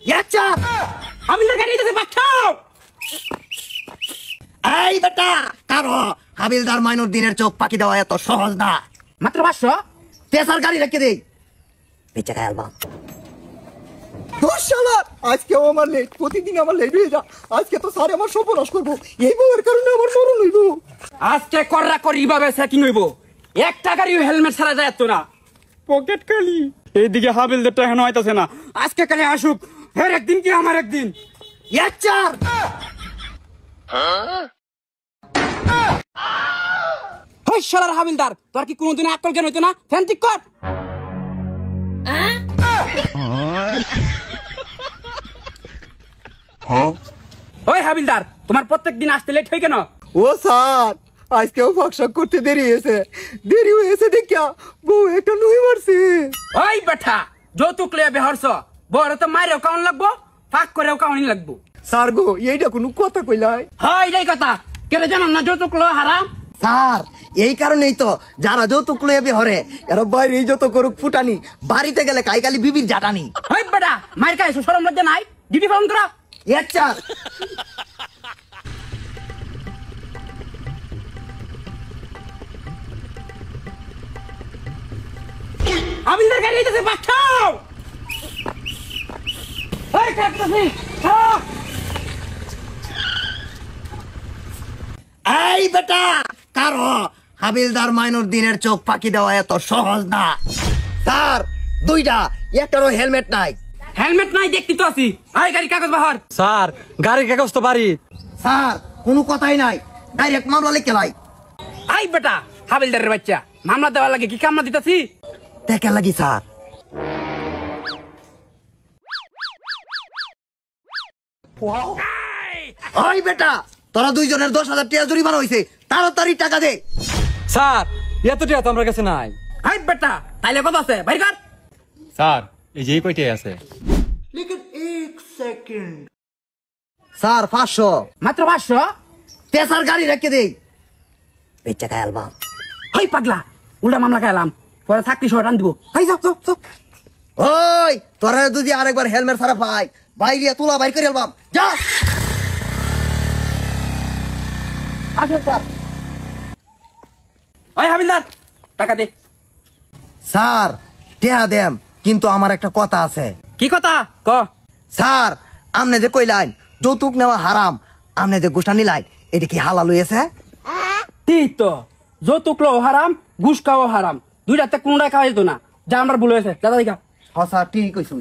আচ্ছা হাবিলদার গাড়ি দিতে পাঠাও। এই বেটা কারো হাবিলদার মাইনুর দিনের চোখ পাকি দেওয়া এত সহজ না। মাত্র 500 পেশার গাড়ি রেখে দেই বেঁচে খাই অ্যালবাম। আজকে আমার লেট, প্রতিদিন আমার লেট হয়ে যা। আজকে তো স্যার আমার সর্বনাশ করবো, এই বউয়ের কারণে আমার মরণ হইব। আজকে কররা করি ভাবে চেকিং হইব। একটা গাড়ি হেলমেট ছাড়া যায় তো না, পকেট খালি। এইদিকে হাবিলদারটা এখন হইতাছে না, আজকে কালে আসুক, হের একদিন কি আমার একদিন। আচ্ছা ওই শালার হাবিলদার, তোর কি কোনোদিন আকল জ্ঞান হইতো না? ফ্যান ঠিক কর। ওই হাবিলদার, তোমার প্রত্যেক দিন আসতে লেট হয় কেন? ও স্যার, আজকেও ফাঁকশাক করতে দেরি হয়েছে দেখিয়া বউ একটা নুই মারছে। ওই বেটা, যৌতুক লইয়া বেহরছ, বড় তো মাইরেও কাউন লাগবো, ফাঁক করেও কাউনি লাগবো। স্যার গো, এইটা কোনো কথা কইলাই? হয় এটাই কথা, কেন জানান না যৌতুক লওয়া হারাম? স্যার এই কারণেই তো যারা যৌতুক লইয়া বিহরে এরা বাইরে যত করুক ফুটানি, বাড়িতে গেলে কাইকালি বিবির জাটানি। ওই বেটা, মাইর খাইছো, শরম লজ্জা নাই? ডিউটি পালন করা। আচ্ছা হাবিলদার গাড়ি দিতে পাঠাও। ওই কাকতাছি, এই বেটা কারো হাবিলদার মাইনুর দিনের চোখ পাকি দেওয়া এত সহজ না। স্যার দুইটা, একটারও হেলমেট নাই। হেলমেট নাই দেখতে তো আছি। আই গাড়ি কাগজ বাহার। স্যার গাড়ির কাগজ তো বাড়ি। স্যার কোনো কথাই নাই, ডাইরেক্ট মামলা লিখে লাই। আই বেটা হাবিলদারের বাচ্চা, মামলা দেওয়ার লাগে কি কামনা দিতাছি? দেখে লাগি স্যার। ওই বেটা তোরা দুইজনের 10,000 টাকা জরিমানা হইছে, তাড়াতাড়ি টাকা দে। স্যার এত টাকা তো আমার কাছে নাই। আই বেটা তাইলে কত আছে বাইর কর। স্যার এই যে কয়টাই আছে। স্যার 500। মাত্র 500? পেশার গাড়ি রেখে দেই বেঁচে খাই অ্যালবাম। ওই পাগলা, উল্টা মামলা খাইলাম, পরে থাকতি শর্ট আন দিব। হাই যাও যাও যাও। ওই তোরা যদি আরেকবার হেলমেট ছাড়া পাই, বাইরে তুলা বাইর করে অ্যালবাম যা। আসেন স্যার। ওই হাবিলদার টাকা দে। স্যার টেহা দেম, কিন্তু আমার একটা কথা আছে। কি কথা ক? স্যার আমনে যে কইলাইন যৌতুক নেওয়া হারাম, আমনে যে গোষ্ঠা নিলাইন এটা কি হালাল হইছে? ঠিক তো, যৌতুক লও হারাম, ঘুষ খাওয়া হারাম, দুইটাতে কোনটাই খাওয়া যেত না। যা আমার ভুল হয়েছে, দাদা দেখা। হ্যাঁ স্যার ঠিক কইছুন।